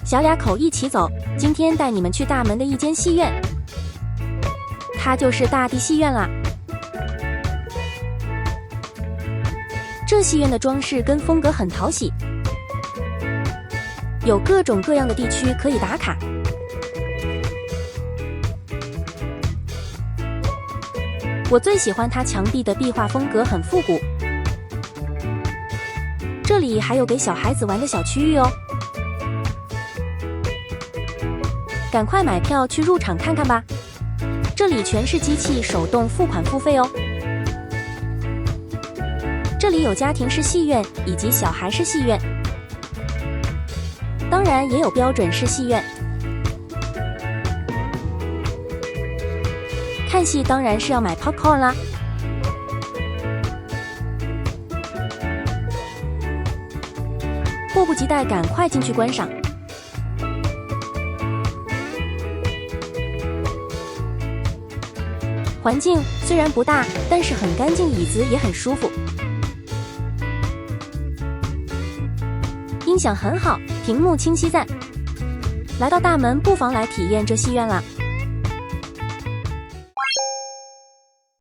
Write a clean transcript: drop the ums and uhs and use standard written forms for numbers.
小雅口一起走，今天带你们去大门的一间戏院，它就是大地戏院啦。这戏院的装饰跟风格很讨喜，有各种各样的地区可以打卡。我最喜欢它墙壁的壁画风格很复古，这里还有给小孩子玩的小区域哦。赶快买票去入场看看吧，这里全是机器手动付款付费哦。这里有家庭式戏院以及小孩式戏院，当然也有标准式戏院。看戏当然是要买 popcorn 啦。迫不及待赶快进去观赏。环境虽然不大，但是很干净，椅子也很舒服，音响很好，屏幕清晰赞。来到大门不妨来体验这戏院啦。